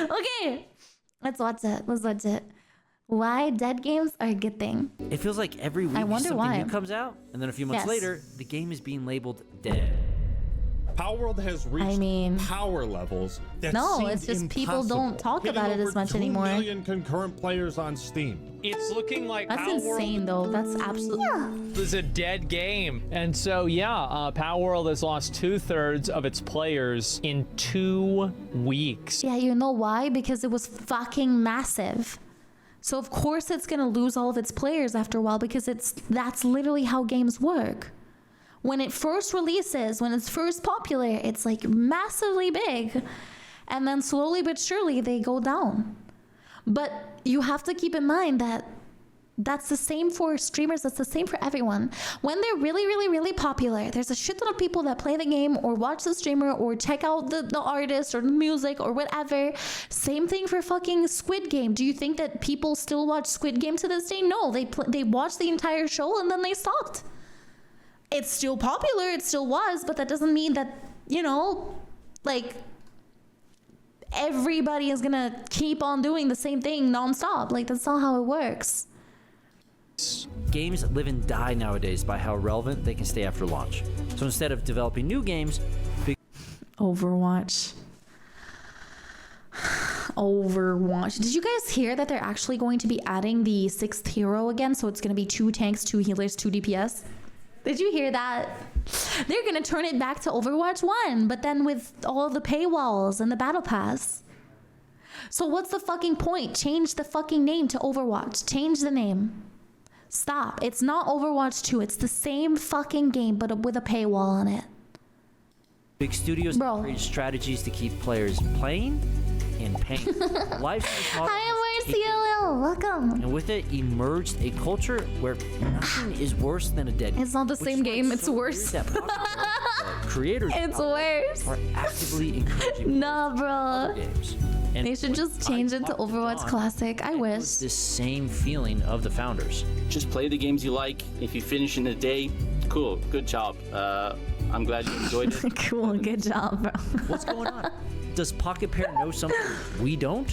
Okay, let's watch it. Let's watch it. Why dead games are a good thing. It feels like every week something new comes out, and then a few months later, the game is being labeled dead. Power World has reached power levels that it's just people don't talk about it as much anymore. 2 million concurrent players on Steam. It's looking like that's Power insane, World though. That's absolutely is a dead game. And so, yeah, Power World has lost 2/3 of its players in 2 weeks. Yeah, you know why? Because it was fucking massive. So of course it's gonna lose all of its players after a while because that's literally how games work. When it first releases, when it's first popular, it's like massively big. And then slowly but surely they go down. But you have to keep in mind that that's the same for streamers, that's the same for everyone. When they're really, really, really popular, there's a shit ton of people that play the game or watch the streamer or check out the artist or the music or whatever. Same thing for fucking Squid Game. Do you think that people still watch Squid Game to this day? No, they watched the entire show and then they stopped. It's still popular, it still was, but that doesn't mean that, you know, like, everybody is gonna keep on doing the same thing nonstop. Like, that's not how it works. Games live and die nowadays by how relevant they can stay after launch. So instead of developing new games... Overwatch. Did you guys hear that they're actually going to be adding the 6th hero again? So it's gonna be 2 tanks, 2 healers, 2 DPS. Did you hear that? They're gonna turn it back to Overwatch 1, but then with all the paywalls and the battle pass. So what's the fucking point? Change the fucking name to Overwatch. Change the name. Stop. It's not Overwatch 2. It's the same fucking game, but with a paywall on it. Big studios create strategies to keep players playing and paying. Hi, MRCLL. Welcome. And with it emerged a culture where nothing is worse than a dead game. It's not the same game. It's worse. Creators it's worse. Are actively encouraging bro. Games. And they should just change it to Overwatch Classic. I wish. This same feeling of the founders. Just play the games you like. If you finish in a day, cool. Good job. I'm glad you enjoyed it. Cool. Good job, bro. What's going on? Does Pocket Pair know something we don't?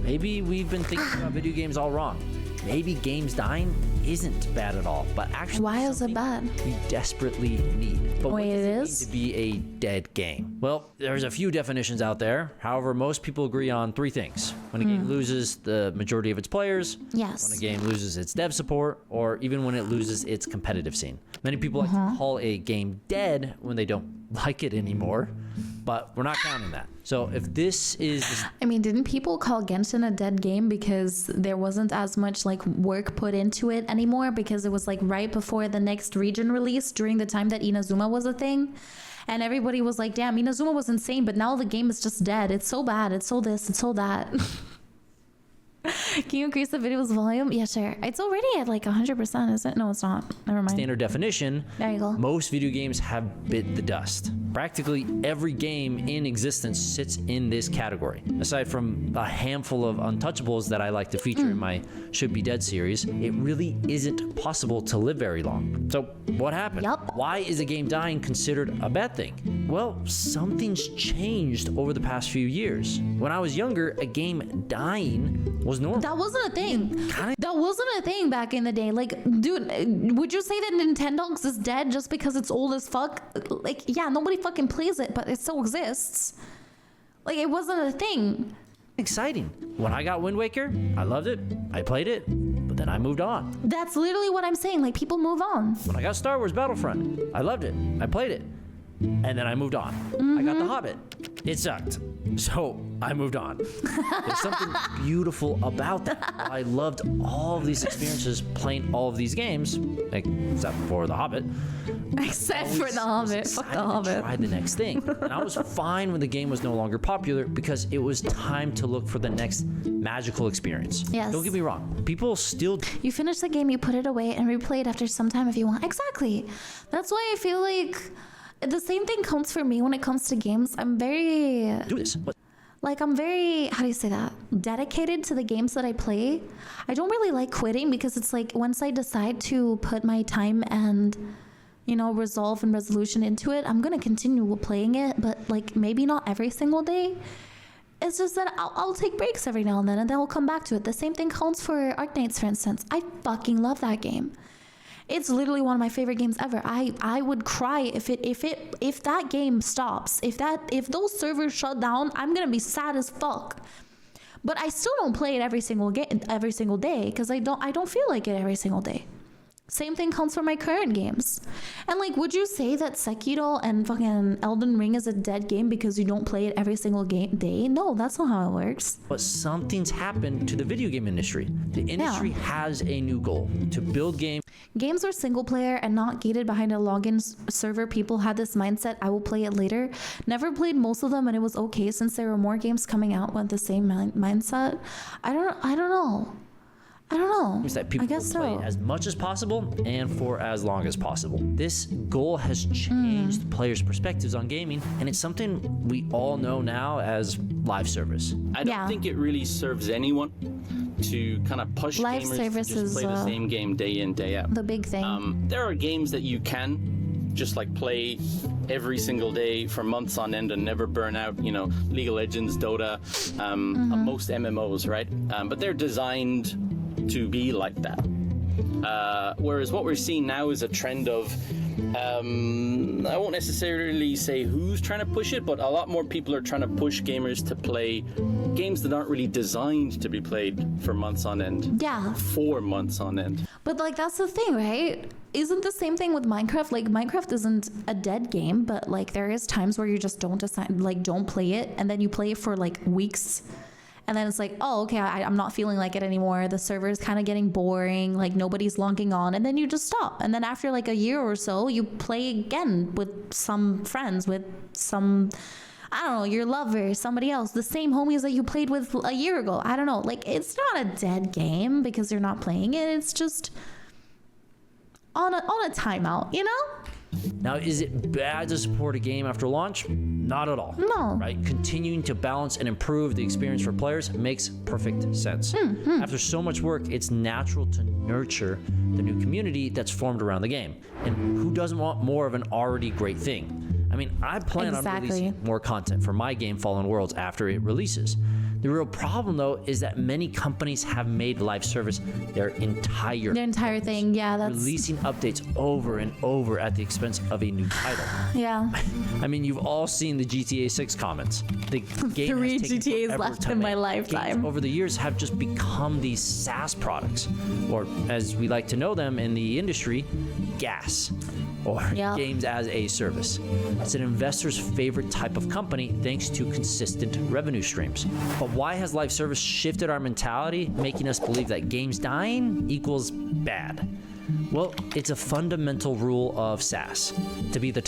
Maybe we've been thinking about video games all wrong. Maybe games dying isn't bad at all, but actually why is it bad? We desperately need. But wait, what it is to be a dead game? Well, there's a few definitions out there. However, most people agree on 3 things: when a game loses the majority of its players, yes, when a game loses its dev support, or even when it loses its competitive scene. Many people like to call a game dead when they don't like it anymore, but we're not counting that. So if this is... I mean, didn't people call Genshin a dead game because there wasn't as much like work put into it anymore, because it was like right before the next region release during the time that Inazuma was a thing? And everybody was like, damn, Inazuma was insane, but now the game is just dead. It's so bad. It's so this, it's so that. Can you increase the video's volume? Yeah, sure. It's already at like 100%, is it? No, it's not. Never mind. Standard definition. There you go. Most video games have bit the dust. Practically every game in existence sits in this category. Aside from a handful of untouchables that I like to feature in my Should Be Dead series, it really isn't possible to live very long. So what happened? Yup. Why is a game dying considered a bad thing? Well, something's changed over the past few years. When I was younger, a game dying was normal. That wasn't a thing. That wasn't a thing back in the day. Like, dude, would you say that Nintendogs is dead just because it's old as fuck? Like, yeah, nobody fucking plays it, but it still exists. Like, it wasn't a thing. Exciting. When I got Wind Waker, I loved it. I played it, but then I moved on. That's literally what I'm saying. Like, people move on. When I got Star Wars Battlefront, I loved it. I played it, and then I moved on. I got The Hobbit. It sucked. So I moved on. There's something beautiful about that. I loved all of these experiences playing all of these games, except for The Hobbit. Except for The Hobbit. Fuck The Hobbit. Try the next thing. And I was fine when the game was no longer popular because it was time to look for the next magical experience. Yes. Don't get me wrong. People still... You finish the game, you put it away, and replay it after some time if you want. Exactly. That's why I feel like... The same thing counts for me when it comes to games. I'm very... Do this. What? Like, I'm very, how do you say that? Dedicated to the games that I play. I don't really like quitting because it's like once I decide to put my time and, you know, resolve and resolution into it, I'm going to continue playing it, but like maybe not every single day. It's just that I'll take breaks every now and then I'll come back to it. The same thing counts for Arknights, for instance. I fucking love that game. It's literally one of my favorite games ever. I would cry if that game stops. If those servers shut down, I'm gonna be sad as fuck. But I still don't play it every single day because I don't feel like it every single day. Same thing counts for my current games. And like, would you say that Sekiro and fucking Elden Ring is a dead game because you don't play it every single day? No, that's not how it works. But something's happened to the video game industry. The industry has a new goal: to build games. Games were single player and not gated behind a login server. People had this mindset, I will play it later. Never played most of them and it was okay since there were more games coming out with the same mindset. I don't know. That people will play as much as possible and for as long as possible. This goal has changed players' perspectives on gaming, and it's something we all know now as live service. I don't think it really serves anyone to kind of push live gamers to just play the same game day in, day out. The big thing. There are games that you can just like play every single day for months on end and never burn out, you know, League of Legends, Dota, most MMOs, right? But they're designed to be like that. Whereas what we're seeing now is a trend of, I won't necessarily say who's trying to push it, but a lot more people are trying to push gamers to play games that aren't really designed to be played for months on end. Yeah. 4 months on end. But like, that's the thing, right? Isn't the same thing with Minecraft? Like, Minecraft isn't a dead game, but like there is times where you just don't play it, and then you play it for like weeks. And then it's like, oh, okay, I'm not feeling like it anymore. The server's kind of getting boring. Like, nobody's logging on. And then you just stop. And then after like a year or so, you play again with some friends, with some, I don't know, your lover, somebody else, the same homies that you played with a year ago. I don't know. Like, it's not a dead game because you're not playing it. It's just on a timeout, you know? Now, is it bad to support a game after launch? Not at all. No. Right? Continuing to balance and improve the experience for players makes perfect sense. After so much work, it's natural to nurture the new community that's formed around the game. And who doesn't want more of an already great thing? I mean, I plan on releasing more content for my game Fallen Worlds after it releases. The real problem, though, is that many companies have made live service their entire thing. Yeah, that's releasing updates over and over at the expense of a new title. Yeah. I mean, you've all seen the GTA 6 comments. The game 3 GTAs left in my lifetime. Games over the years have just become these SaaS products, or as we like to know them in the industry, GaaS, or games as a service. It's an investor's favorite type of company thanks to consistent revenue streams. But why has live service shifted our mentality, making us believe that games dying equals bad? Well, it's a fundamental rule of SaaS. To be the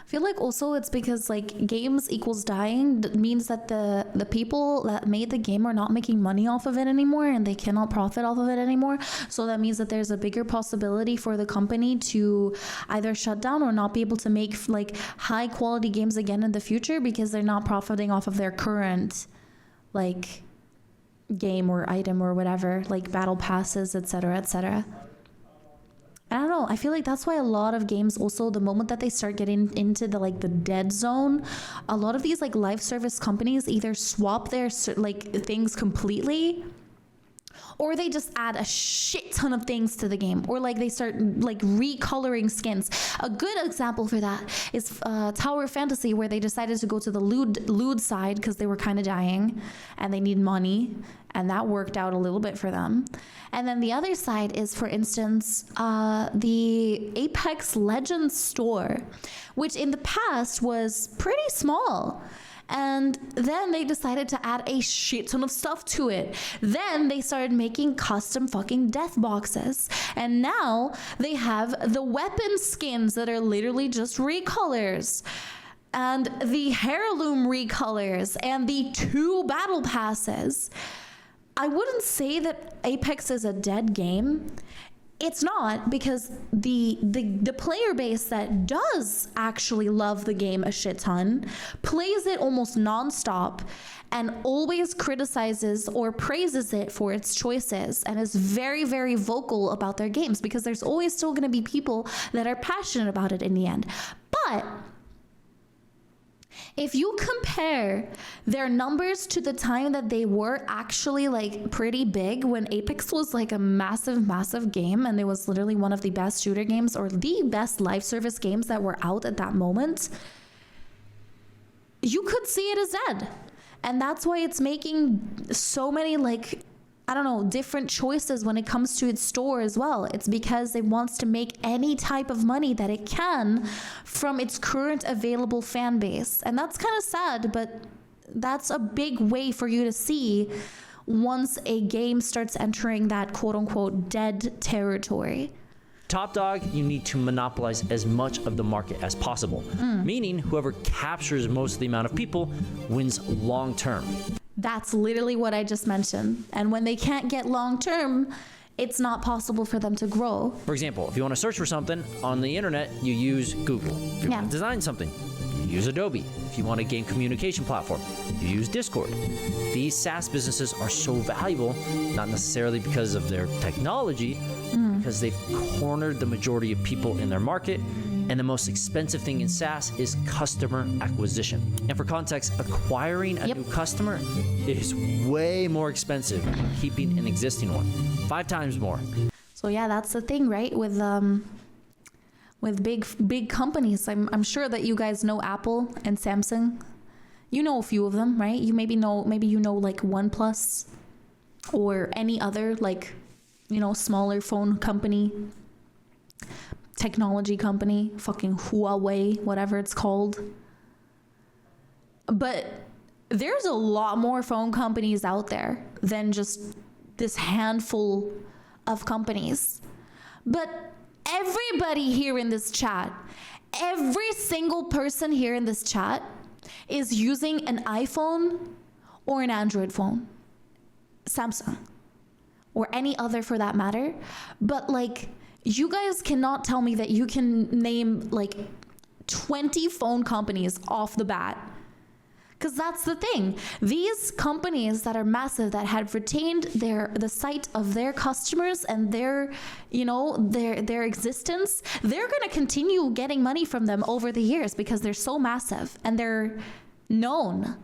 I feel like also it's because like games equals dying means that the people that made the game are not making money off of it anymore and they cannot profit off of it anymore. So that means that there's a bigger possibility for the company to either shut down or not be able to make like high quality games again in the future because they're not profiting off of their current like game or item or whatever, like battle passes, etc., etc. I don't know. I feel like that's why a lot of games also, the moment that they start getting into the like the dead zone, a lot of these like live service companies either swap their like things completely, or they just add a shit ton of things to the game, or like they start like recoloring skins. A good example for that is Tower Fantasy, where they decided to go to the lewd side because they were kind of dying and they need money, and that worked out a little bit for them. And then the other side is, for instance, the Apex Legends store, which in the past was pretty small. And then they decided to add a shit ton of stuff to it. Then they started making custom fucking death boxes. And now they have the weapon skins that are literally just recolors, and the heirloom recolors, and the 2 battle passes. I wouldn't say that Apex is a dead game. It's not, because the player base that does actually love the game a shit ton plays it almost nonstop and always criticizes or praises it for its choices and is very, very vocal about their games, because there's always still going to be people that are passionate about it in the end. But If you compare their numbers to the time that they were actually like pretty big, when Apex was like a massive game, and it was literally one of the best shooter games or the best live service games that were out at that moment, you could see it as dead. And that's why it's making so many, like, I don't know, different choices when it comes to its store as well. It's because it wants to make any type of money that it can from its current available fan base. And that's kind of sad, but that's a big way for you to see once a game starts entering that quote unquote dead territory. Top dog, you need to monopolize as much of the market as possible, meaning whoever captures most of the amount of people wins long term. That's literally what I just mentioned. And when they can't get long term, it's not possible for them to grow. For example, if you want to search for something on the internet, you use Google. If you want to design something, you use Adobe. If you want a game communication platform, you use Discord. These SaaS businesses are so valuable, not necessarily because of their technology, because they've cornered the majority of people in their market. And the most expensive thing in SaaS is customer acquisition. And for context, acquiring a new customer is way more expensive than keeping an existing one. 5 times more. So yeah, that's the thing, right? With big companies. I'm sure that you guys know Apple and Samsung. You know a few of them, right? You maybe know like OnePlus or any other, like, you know, smaller phone company, technology company, fucking Huawei, whatever it's called. But there's a lot more phone companies out there than just this handful of companies. But everybody here in this chat, every single person here in this chat is using an iPhone or an Android phone, Samsung, or any other for that matter. But like, you guys cannot tell me that you can name like 20 phone companies off the bat. Because that's the thing. These companies that are massive, that have retained the sight of their customers and their existence, they're going to continue getting money from them over the years because they're so massive and they're known.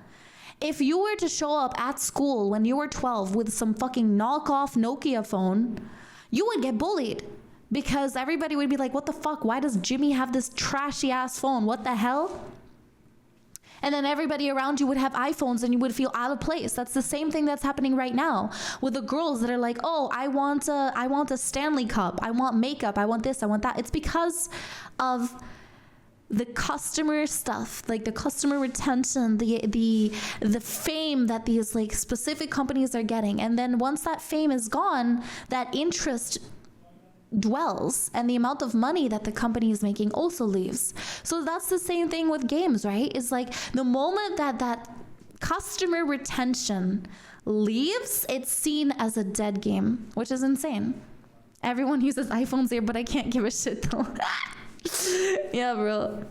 If you were to show up at school when you were 12 with some fucking knockoff Nokia phone, you would get bullied. Because everybody would be like, what the fuck? Why does Jimmy have this trashy ass phone? What the hell? And then everybody around you would have iPhones and you would feel out of place. That's the same thing that's happening right now with the girls that are like, oh, I want a Stanley Cup. I want makeup. I want this. I want that. It's because of the customer stuff, like the customer retention, the fame that these like specific companies are getting. And then once that fame is gone, that interest dwells, and the amount of money that the company is making also leaves. So that's the same thing with games, right? It's like the moment that customer retention leaves, it's seen as a dead game, which is insane. Everyone uses iPhones here, but I can't give a shit though. Yeah, bro.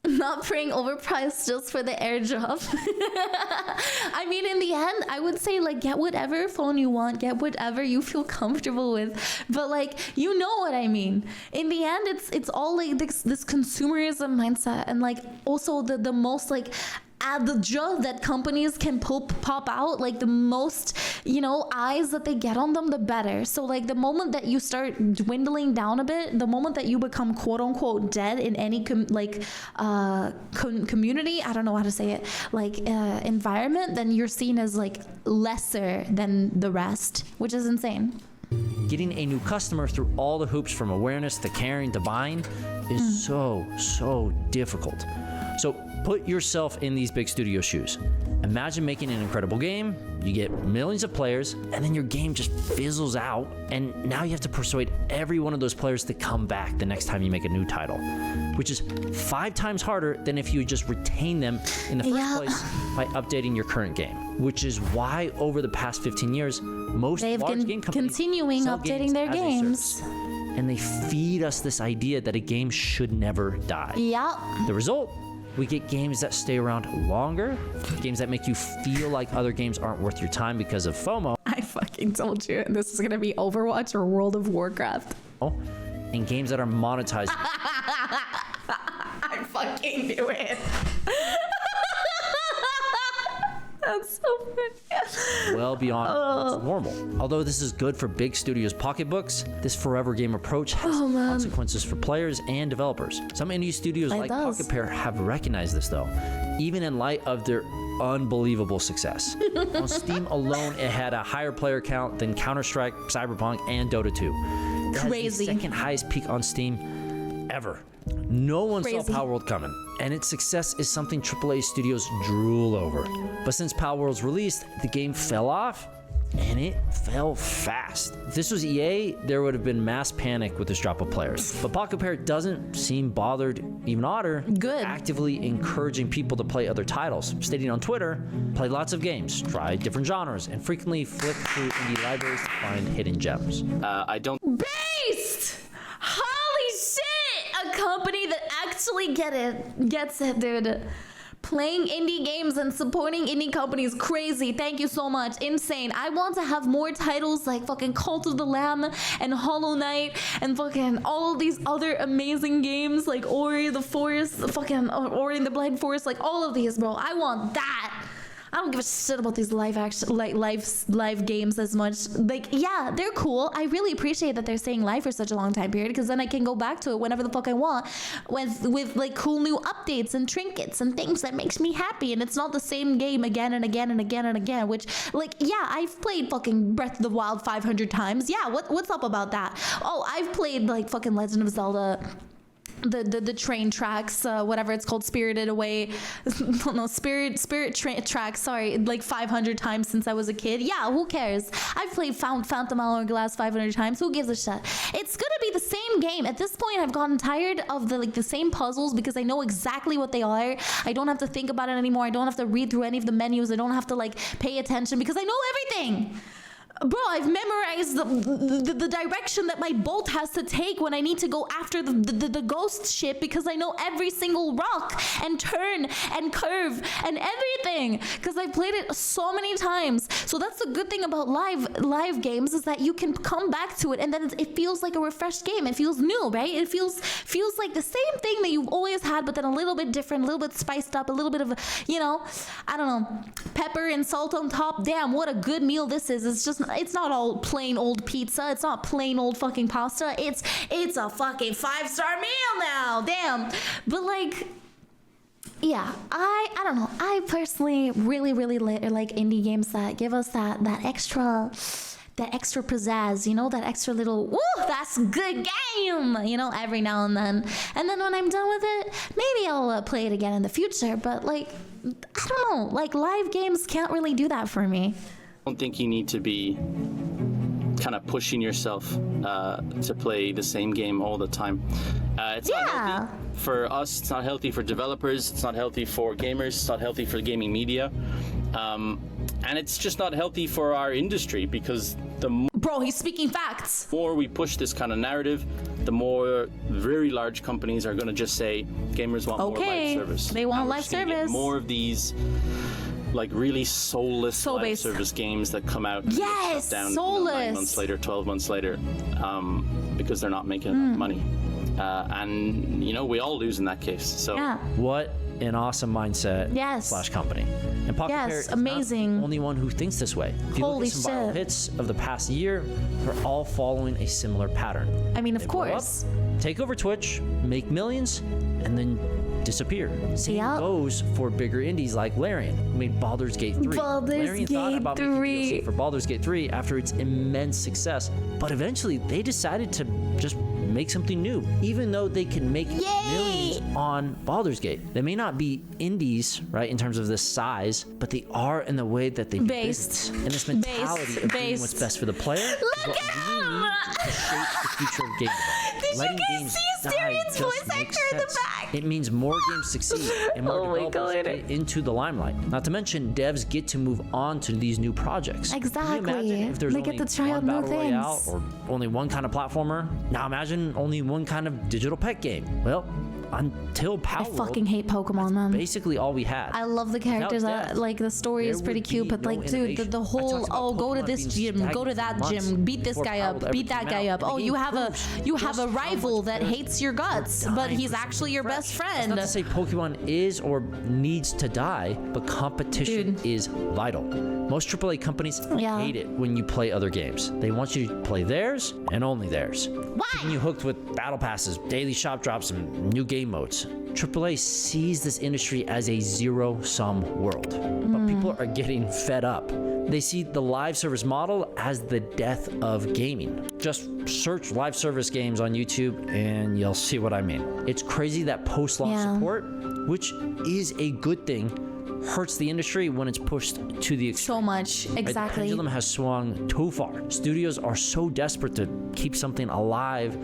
Not paying overpriced just for the airdrop. I mean, in the end, I would say, like, get whatever phone you want, get whatever you feel comfortable with. But, like, you know what I mean. In the end, it's all, like, this consumerism mindset. And, like, also the most, like, adage that companies can pop out, like the most, you know, eyes that they get on them, the better. So like the moment that you start dwindling down a bit, the moment that you become quote unquote dead in any community, I don't know how to say it, like environment, then you're seen as like lesser than the rest, which is insane. Getting a new customer through all the hoops from awareness to caring to buying is so difficult. So put yourself in these big studio shoes. Imagine making an incredible game, you get millions of players, and then your game just fizzles out, and now you have to persuade every one of those players to come back the next time you make a new title, which is 5 times harder than if you just retain them in the first place by updating your current game. Which is why over the past 15 years, most large game companies continuing updating their games. And they feed us this idea that a game should never die. Yeah. The result? We get games that stay around longer, games that make you feel like other games aren't worth your time because of FOMO. I fucking told you this is gonna be Overwatch or World of Warcraft. Oh, and games that are monetized. I fucking knew it. That's so funny. Well beyond what's normal. Although this is good for big studios' pocketbooks, this forever game approach has consequences for players and developers. Some indie studios like Pocket Pair have recognized this though, even in light of their unbelievable success. On Steam alone, it had a higher player count than Counter-Strike, Cyberpunk, and Dota 2. It has Crazy. the second highest peak on Steam ever. No one saw Palworld coming, and its success is something AAA studios drool over. But since Palworld's released, the game fell off, and it fell fast. If this was EA, there would have been mass panic with this drop of players. But Pocket Pair doesn't seem bothered, even odder, actively encouraging people to play other titles, stating on Twitter, play lots of games, try different genres, and frequently flick through indie libraries to find hidden gems. I don't. Based! Holy shit! A company that actually gets it, dude. Playing indie games and supporting indie companies, crazy. Thank you so much. Insane. I want to have more titles like fucking Cult of the Lamb and Hollow Knight and fucking all these other amazing games like Ori the Forest, fucking Ori and the Blind Forest, like all of these, bro. I want that. I don't give a shit about these live games as much. Like, yeah, they're cool. I really appreciate that they're staying live for such a long time period, because then I can go back to it whenever the fuck I want with like cool new updates and trinkets and things that makes me happy. And it's not the same game again and again and again and again, which, like, yeah, I've played fucking Breath of the Wild 500 times. Yeah, what's up about that? Oh, I've played like fucking Legend of Zelda, the train tracks, whatever it's called, Spirited Away, no, Spirit tracks, sorry, like 500 times since I was a kid. Yeah, who cares? I've played Phantom Hourglass 500 times. Who gives a shit? It's gonna be the same game. At this point, I've gotten tired of the same puzzles, because I know exactly what they are. I don't have to think about it anymore. I don't have to read through any of the menus. I don't have to like pay attention, because I know everything. Bro, I've memorized the direction that my bolt has to take when I need to go after the ghost ship, because I know every single rock and turn and curve and everything, because I've played it so many times. So that's the good thing about live games, is that you can come back to it and then it feels like a refreshed game. It feels new, right? It feels like the same thing that you've always had, but then a little bit different, a little bit spiced up, a little bit of, you know, I don't know, pepper and salt on top. Damn, what a good meal this is. It's not all plain old pizza. It's not plain old fucking pasta. It's a fucking 5-star meal now. Damn. But like, yeah, I don't know. I personally really like indie games that give us that extra pizzazz, you know, that extra little, woo, that's a good game, you know, every now and then. And then when I'm done with it, maybe I'll play it again in the future. But like, I don't know, like live games can't really do that for me. I don't think you need to be kind of pushing yourself to play the same game all the time. It's not healthy for us. It's not healthy for developers. It's not healthy for gamers. It's not healthy for gaming media. And it's just not healthy for our industry, because Bro, he's speaking facts. more we push this kind of narrative, the more very large companies are going to just say gamers want more live service. They want And we're live just gonna get service. more of these like really soulless live service games that come out and get shut down, soulless. 9 months later, 12 months later, because they're not making enough money. And you know, we all lose in that case. So what an awesome mindset / company. And Pocket Pair is amazing. not the only one who thinks this way. If you look at some viral hits of the past year, they're all following a similar pattern. I mean, They of blow up, course. take over Twitch, make millions, and then disappear. Same goes for bigger indies like Larian, who made Baldur's Gate 3. Larian thought about making DLC for Baldur's Gate 3 after its immense success, but eventually they decided to just make something new, even though they can make millions on Baldur's Gate. They may not be indies, right, in terms of the size, but they are in the way that they do business. And this mentality of doing what's best for the player is what we need to shape the future of game development. Did Letting you guys games see die Asterian's just voice makes actor in the sense. back? It means more games succeed and more developers get into the limelight. Not to mention, devs get to move on to these new projects. Exactly. Can you imagine if there's They only get to try one out new battle royale things. or only one kind of platformer? Now imagine only one kind of digital pet game. Well, until Power I World, fucking hate Pokemon, man. basically all we had. I love the characters. Without Like the story there is pretty would cute, be but no like, dude, the innovation. I whole talked about go to Pokemon this being gym, go to stagnant that for months gym, beat this before guy Power up, World beat ever that came guy out. up. And Oh, the you game have a proves rival just that how much hates your guts, they're but dying he's for actually your best That's friend. not to say Pokemon is or needs to die, but competition Dude. is vital. Most AAA companies Yeah. hate it when you play other games. They want you to play theirs and only theirs. Why? Keeping you hooked with battle passes, daily shop drops, and new game modes. AAA sees this industry as a zero-sum world, but people are getting fed up. They see the live service model as the death of gaming. Just search live service games on YouTube and you'll see what I mean. It's crazy that post-launch Yeah. support, which is a good thing, hurts the industry when it's pushed to the extreme. So much, Right? The exactly. pendulum has swung too far. Studios are so desperate to keep something alive,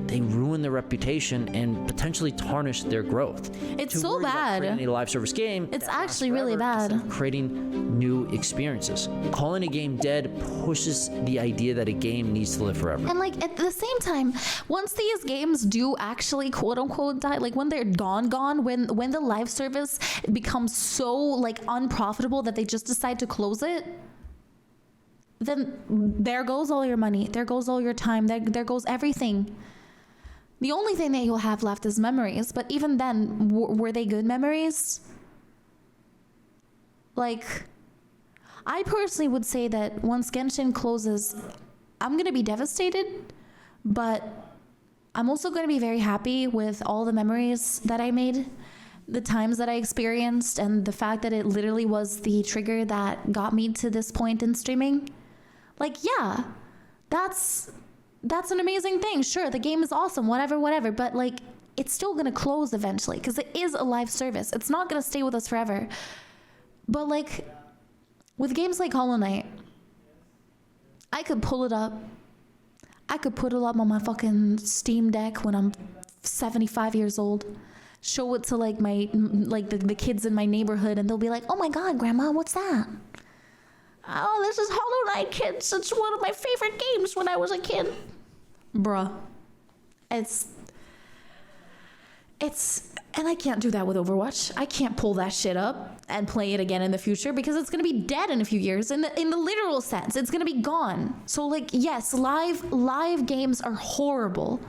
they ruin their reputation and potentially tarnish their growth. It's Too so worried about bad. creating a live service game, It's that lasts actually really forever instead bad. of creating new experiences. Calling a game dead pushes the idea that a game needs to live forever. And like at the same time, once these games do actually quote unquote die, like when they're gone, when the live service becomes so like unprofitable that they just decide to close it, then there goes all your money, there goes all your time, there goes everything. The only thing that you'll have left is memories, but even then, were they good memories? Like, I personally would say that once Genshin closes, I'm gonna be devastated, but I'm also gonna be very happy with all the memories that I made, the times that I experienced, and the fact that it literally was the trigger that got me to this point in streaming. Like, yeah, that's an amazing thing. Sure, the game is awesome, whatever, but like, it's still gonna close eventually because it is a live service. It's not gonna stay with us forever. But like, with games like Hollow Knight, I could pull it up. I could put it up on my fucking Steam Deck when I'm 75 years old. Show it to like the kids in my neighborhood, and they'll be like, "Oh my God, Grandma, what's that?" "Oh, this is Hollow Knight, kids. It's one of my favorite games when I was a kid." Bruh. And I can't do that with Overwatch. I can't pull that shit up and play it again in the future because it's gonna be dead in a few years. In the literal sense, it's gonna be gone. So like, yes, live games are horrible.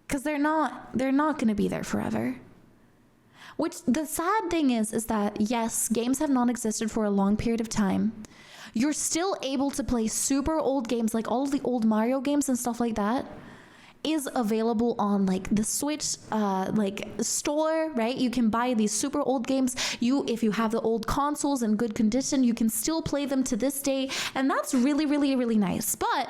Because they're not gonna be there forever. Which the sad thing is that yes, games have not existed for a long period of time. You're still able to play super old games, like all of the old Mario games and stuff like that is available on like the Switch like store, right? You can buy these super old games. If you have the old consoles in good condition, you can still play them to this day, and that's really, really, really nice. But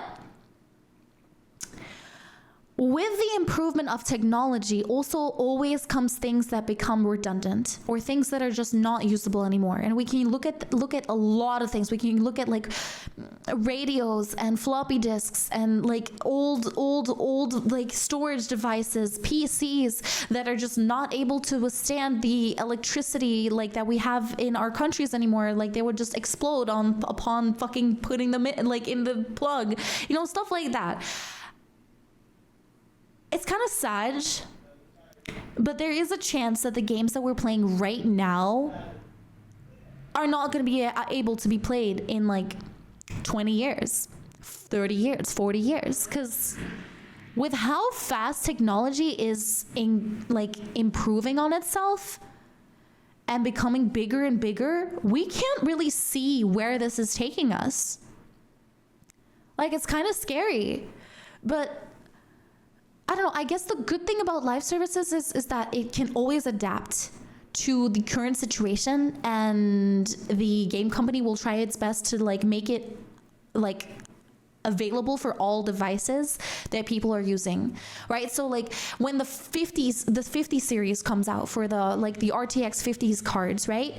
with the improvement of technology also always comes things that become redundant or things that are just not usable anymore. And we can look at a lot of things. We can look at like radios and floppy disks and like old like storage devices, PCs that are just not able to withstand the electricity like that we have in our countries anymore. Like they would just explode upon fucking putting them in, like in the plug, stuff like that. It's kind of sad, but there is a chance that the games that we're playing right now are not going to be able to be played in like 20 years, 30 years, 40 years. Because with how fast technology is improving on itself and becoming bigger and bigger, we can't really see where this is taking us. Like, it's kind of scary, but I don't know. I guess the good thing about live services is that it can always adapt to the current situation, and the game company will try its best to like make it like available for all devices that people are using, right? So like when the 50 series comes out for the RTX 50s cards, right?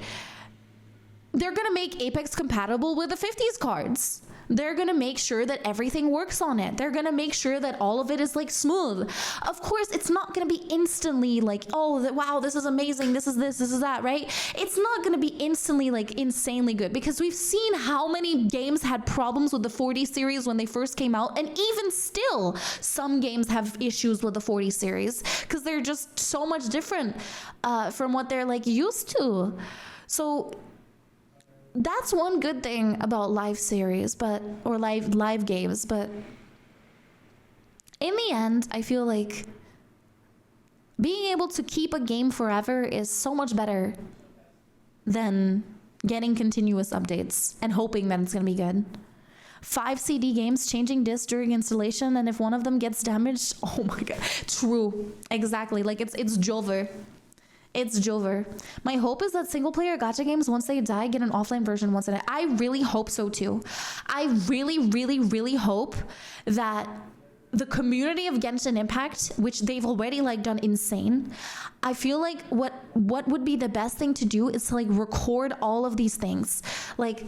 They're gonna make Apex compatible with the 50s cards. They're going to make sure that everything works on it. They're going to make sure that all of it is like smooth. Of course, it's not going to be instantly like, oh, wow, this is amazing. This is that, right? It's not going to be instantly like insanely good, because we've seen how many games had problems with the 40 series when they first came out. And even still, some games have issues with the 40 series because they're just so much different from what they're like used to. So that's one good thing about live series, or live games. But in the end, I feel like being able to keep a game forever is so much better than getting continuous updates and hoping that it's going to be good. 5 CD games, changing discs during installation, and if one of them gets damaged, oh my god, true, exactly, like it's Jover. It's Jover. My hope is that single player gacha games, once they die, get an offline version once a day. I really hope so too. I really, really, really hope that the community of Genshin Impact, which they've already like done insane, I feel like what would be the best thing to do is to like record all of these things. Like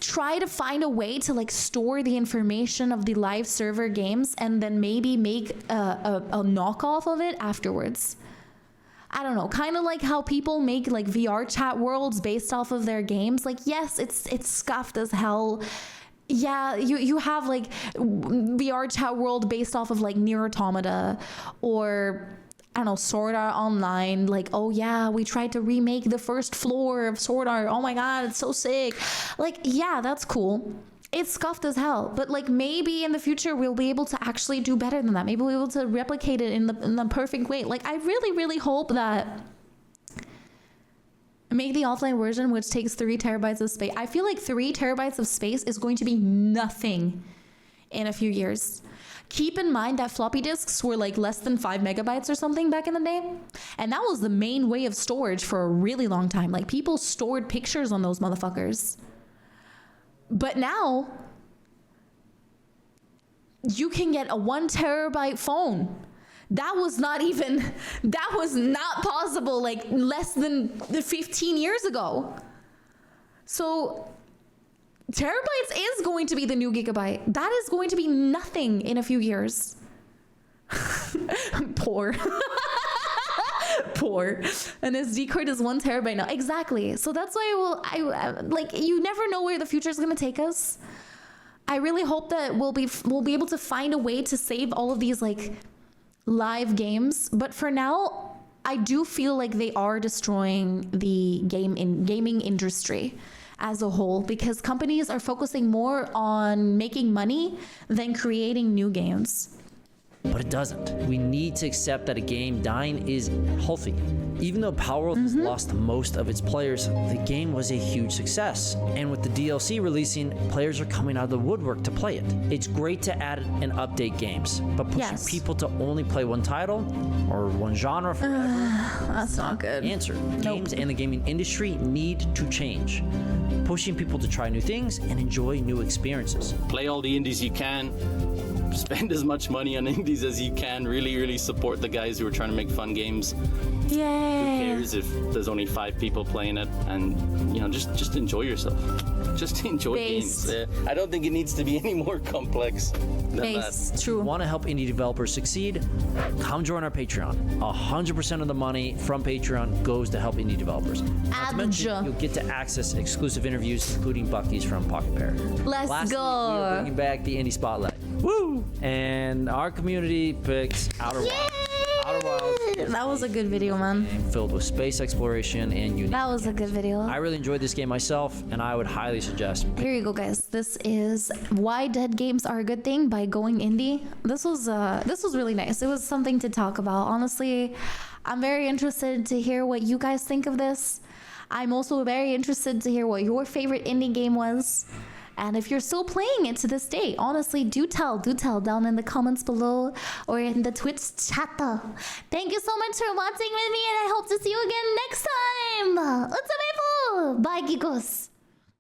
try to find a way to like store the information of the live server games and then maybe make a knockoff of it afterwards. I don't know, kind of like how people make like VR chat worlds based off of their games. Like, yes, it's scuffed as hell. Yeah, you have like VR chat world based off of like Nier Automata or I don't know, Sword Art Online. Like, oh yeah, we tried to remake the first floor of Sword Art. Oh my god, it's so sick. Like, yeah, that's cool. It's scuffed as hell, but like maybe in the future we'll be able to actually do better than that. Maybe we'll be able to replicate it in the perfect way. Like, I really, really hope that make the offline version, which takes 3 terabytes of space. I feel like 3 terabytes of space is going to be nothing in a few years. Keep in mind that floppy disks were like less than 5 megabytes or something back in the day. And that was the main way of storage for a really long time. Like, people stored pictures on those motherfuckers. But now, you can get a 1 terabyte phone. That was not possible like less than 15 years ago. So terabytes is going to be the new gigabyte. That is going to be nothing in a few years. Poor. An SD card is 1 terabyte now. Exactly. So that's why I like, you never know where the future is going to take us. I really hope that we'll be able to find a way to save all of these like live games. But for now, I do feel like they are destroying the gaming industry as a whole, because companies are focusing more on making money than creating new games. But it doesn't. We need to accept that a game dying is healthy. Even though Palworld has lost most of its players, the game was a huge success. And with the DLC releasing, players are coming out of the woodwork to play it. It's great to add and update games, but pushing people to only play one title or one genre forever, that's not good. Answer. Games and the gaming industry need to change. Pushing people to try new things and enjoy new experiences. Play all the indies you can. Spend as much money on indies as you can. Really, really support the guys who are trying to make fun games. Yay! Who cares if there's only 5 people playing it? And, you know, just enjoy yourself. Just enjoy games. I don't think it needs to be any more complex than that. True. Want to help indie developers succeed? Come join our Patreon. 100% of the money from Patreon goes to help indie developers. Not to mention, you'll get to access exclusive interviews, including Bucky's from Pocket Pair. Lastly, we are bringing back the Indie Spotlight. Woo! And our community picks Outer Wilds. Outer Wilds. That was a good video, man. Filled with space exploration and unique. That was a good video. I really enjoyed this game myself, and I would highly suggest. Here you go, guys. This is Why Dead Games Are a Good Thing by Going Indie. This was really nice. It was something to talk about. Honestly, I'm very interested to hear what you guys think of this. I'm also very interested to hear what your favorite indie game was. And if you're still playing it to this day, honestly, do tell down in the comments below or in the Twitch chat. Thank you so much for watching with me, and I hope to see you again next time. Bye, geekos.